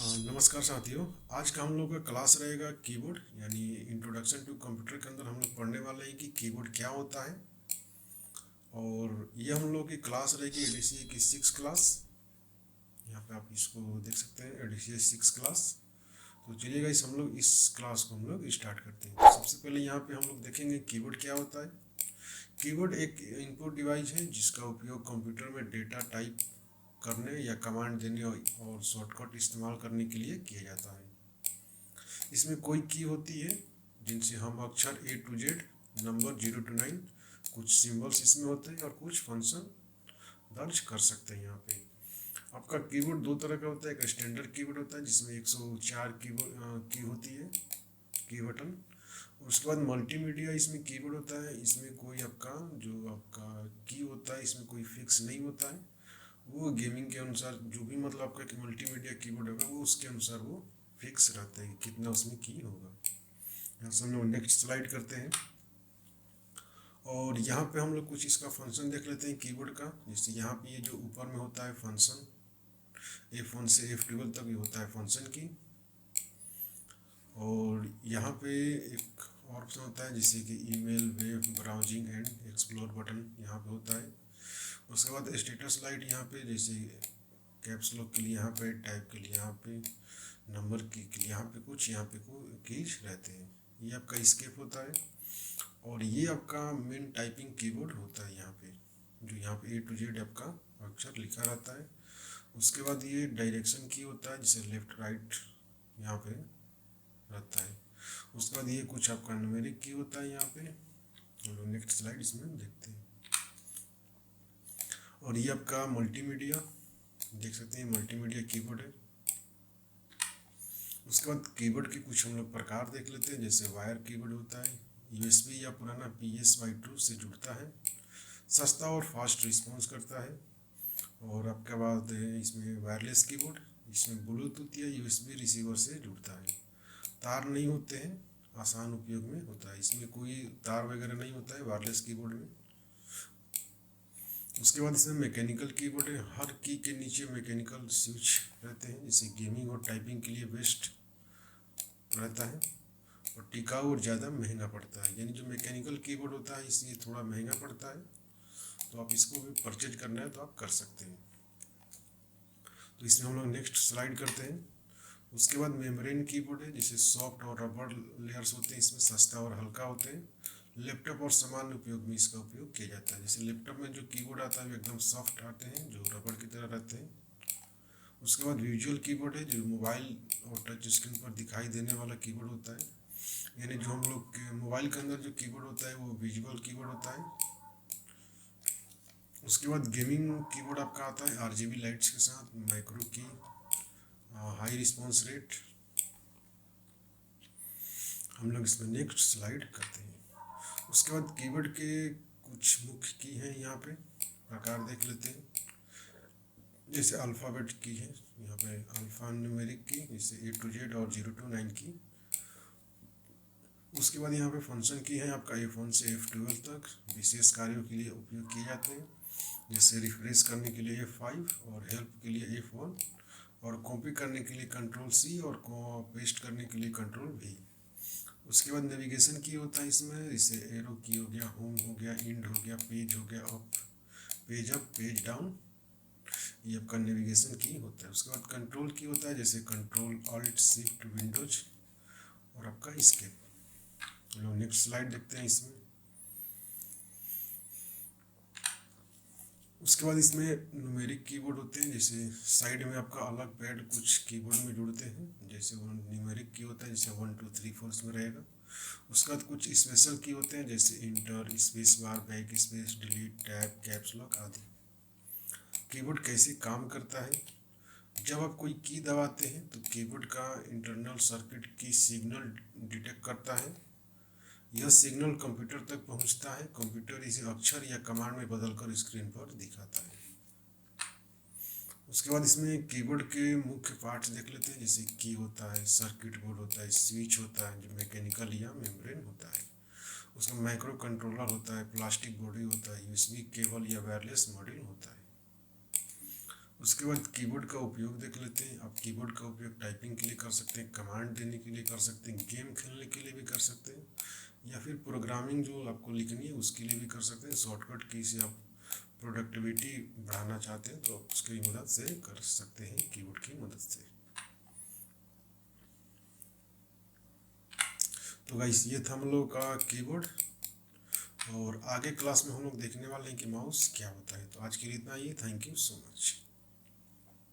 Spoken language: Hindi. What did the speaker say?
नमस्कार साथियों। आज का हम लोग का क्लास रहेगा कीबोर्ड यानी इंट्रोडक्शन टू कंप्यूटर के अंदर हम लोग पढ़ने वाले हैं कि कीबोर्ड क्या होता है। और ये हम लोग की क्लास रहेगी एडीसीए की 6 क्लास। यहाँ पे आप इसको देख सकते हैं एडीसीए 6 क्लास। तो चलिए गाइस हम लोग इस क्लास को हम लोग स्टार्ट करते हैं। तो सबसे पहले यहाँ पे हम लोग देखेंगे कीबोर्ड क्या होता है। कीबोर्ड एक इनपुट डिवाइस है जिसका उपयोग कंप्यूटर में डेटा टाइप करने या कमांड देने और शॉर्टकट इस्तेमाल करने के लिए किया जाता है। इसमें कोई की होती है जिनसे हम अक्षर ए टू जेड, नंबर 0 to 9, कुछ सिंबल्स इसमें होते हैं और कुछ फंक्शन दर्ज कर सकते हैं। यहाँ पे आपका कीबोर्ड दो तरह का होता है। एक स्टैंडर्ड कीबोर्ड होता है जिसमें 104 की होती है, की बटन। उसके बाद मल्टीमीडिया इसमें कीबोर्ड होता है। इसमें कोई आपका की होता है, इसमें कोई फिक्स नहीं होता है। वो गेमिंग के अनुसार जो भी मतलब आपका मल्टीमीडिया कीबोर्ड होगा वो उसके अनुसार वो फिक्स रहता है कि कितना उसमें की होगा। यहाँ से हम लोग नेक्स्ट स्लाइड करते हैं और यहाँ पे हम लोग कुछ इसका फंक्शन देख लेते हैं कीबोर्ड का। जैसे यहाँ पे ये जो ऊपर में होता है फंक्शन, F1 से F12 तक ये होता है फंक्शन की। और यहाँ पे एक और ऑप्शन होता है जैसे कि email, web browsing and explore button यहाँ पे होता है। उसके बाद स्टेटस लाइट यहाँ पे, जैसे कैप्स लॉक के लिए यहाँ पे, टाइप के लिए यहाँ पे, नंबर की के लिए यहाँ पे कुछ यहाँ पे को कीज रहते हैं। ये आपका स्केप होता है और ये आपका मेन टाइपिंग कीबोर्ड होता है यहाँ पे, जो यहाँ पे ए टू जेड आपका अक्षर लिखा रहता है। उसके बाद ये डायरेक्शन की होता है जिसे लेफ्ट राइट यहाँ पे रहता है। उसके बाद ये कुछ आपका न्यूमेरिक की होता है यहाँ पे। हम लोग नेक्स्ट स्लाइड इसमें देखते हैं। और ये आपका मल्टीमीडिया देख सकते हैं, मल्टीमीडिया कीबोर्ड है। उसके बाद कीबोर्ड के कुछ हम लोग प्रकार देख लेते हैं। जैसे वायर कीबोर्ड होता है, यूएसबी या पुराना PSY2 से जुड़ता है, सस्ता और फास्ट रिस्पॉन्स करता है। और आपके बाद इसमें वायरलेस कीबोर्ड, इसमें ब्लूटूथ या यूएसबी रिसीवर से जुड़ता है, तार नहीं होते हैं, आसान उपयोग में होता है। इसमें कोई तार वगैरह नहीं होता है वायरलेस कीबोर्ड में। उसके बाद इसमें मैकेनिकल कीबोर्ड है। हर की के नीचे मैकेनिकल स्विच रहते हैं, जैसे गेमिंग और टाइपिंग के लिए बेस्ट रहता है और टिकाऊ और ज़्यादा महंगा पड़ता है। यानी जो मैकेनिकल कीबोर्ड होता है इसलिए थोड़ा महंगा पड़ता है, तो आप इसको भी परचेज करना है तो आप कर सकते हैं। तो इसमें हम लोग नेक्स्ट स्लाइड करते हैं। उसके बाद मेम्ब्रेन कीबोर्ड है, जिसे सॉफ्ट और रबर लेयर्स होते हैं, इसमें सस्ता और हल्का होते हैं। लैपटॉप और सामान्य उपयोग में इसका उपयोग किया जाता है। जैसे लैपटॉप में जो कीबोर्ड आता है वो एकदम सॉफ्ट आते हैं, जो रबर की तरह रहते हैं। उसके बाद विजुअल कीबोर्ड है, जो मोबाइल और टच स्क्रीन पर दिखाई देने वाला कीबोर्ड होता है। यानी जो हम लोग के मोबाइल के अंदर जो कीबोर्ड होता है वो विजुअल कीबोर्ड होता है। उसके बाद गेमिंग कीबोर्ड आपका आता है RGB लाइट्स के साथ, माइक्रो की, हाई रिस्पॉन्स रेट। हम लोग इसमें नेक्स्ट स्लाइड करते हैं। उसके बाद कीबोर्ड के कुछ मुख्य की हैं, यहाँ पे प्रकार देख लेते हैं। जैसे अल्फ़ाबेट की है यहाँ पे, अल्फ़ा न्यूमेरिक की, जैसे A to Z और 0 to 9 की। उसके बाद यहाँ पे फंक्शन की है आपका F1 से F12 तक, विशेष कार्यों के लिए उपयोग किए जाते हैं। जैसे रिफ्रेश करने के लिए F5 और हेल्प के लिए F1 और कॉपी करने के लिए Ctrl+C और पेस्ट करने के लिए Ctrl+V। उसके बाद नेविगेशन की होता है इसमें, जैसे एरो की हो गया, होम हो गया, इंड हो गया, पेज हो गया, अप, पेज डाउन, ये आपका नेविगेशन की होता है। उसके बाद कंट्रोल की होता है, जैसे Ctrl+Alt+Shift+Windows और आपका एस्केप। हम लोग नेक्स्ट स्लाइड देखते हैं इसमें। उसके बाद इसमें न्यूमेरिक कीबोर्ड होते हैं, जैसे साइड में आपका अलग पैड कुछ कीबोर्ड में जुड़ते हैं। जैसे वो न्यूमेरिक की होता है, जैसे 1 2 3 4 इसमें रहेगा। उसके बाद कुछ स्पेशल की होते हैं, जैसे inter, space bar, back space, delete, tab, caps lock आदि। कीबोर्ड कैसे काम करता है। जब आप कोई की दबाते हैं तो कीबोर्ड का इंटरनल सर्किट की सिग्नल डिटेक्ट करता है। यह सिग्नल कंप्यूटर तक पहुंचता है। कंप्यूटर इसे अक्षर या कमांड में बदलकर स्क्रीन पर दिखाता है। उसके बाद इसमें कीबोर्ड के मुख्य पार्ट्स देख लेते हैं। जैसे की होता है, सर्किट बोर्ड होता है, स्विच होता है जो मैकेनिकल या मेम्ब्रेन होता है, उसका माइक्रो कंट्रोलर होता है, प्लास्टिक बॉडी होता है, USB केबल या वायरलेस मॉड्यूल होता है। उसके बाद कीबोर्ड का उपयोग देख लेते हैं। आप कीबोर्ड का उपयोग टाइपिंग के लिए कर सकते हैं, कमांड देने के लिए कर सकते हैं, गेम खेलने के लिए भी कर सकते हैं, या फिर प्रोग्रामिंग जो आपको लिखनी है उसके लिए भी कर सकते हैं। शॉर्टकट की से आप प्रोडक्टिविटी बढ़ाना चाहते हैं तो उसकी मदद से कर सकते हैं, कीबोर्ड की मदद से। तो गाइस ये था हम लोग का कीबोर्ड, और आगे क्लास में हम लोग देखने वाले हैं कि माउस क्या होता है। तो आज के लिए इतना ही, थैंक यू सो मच।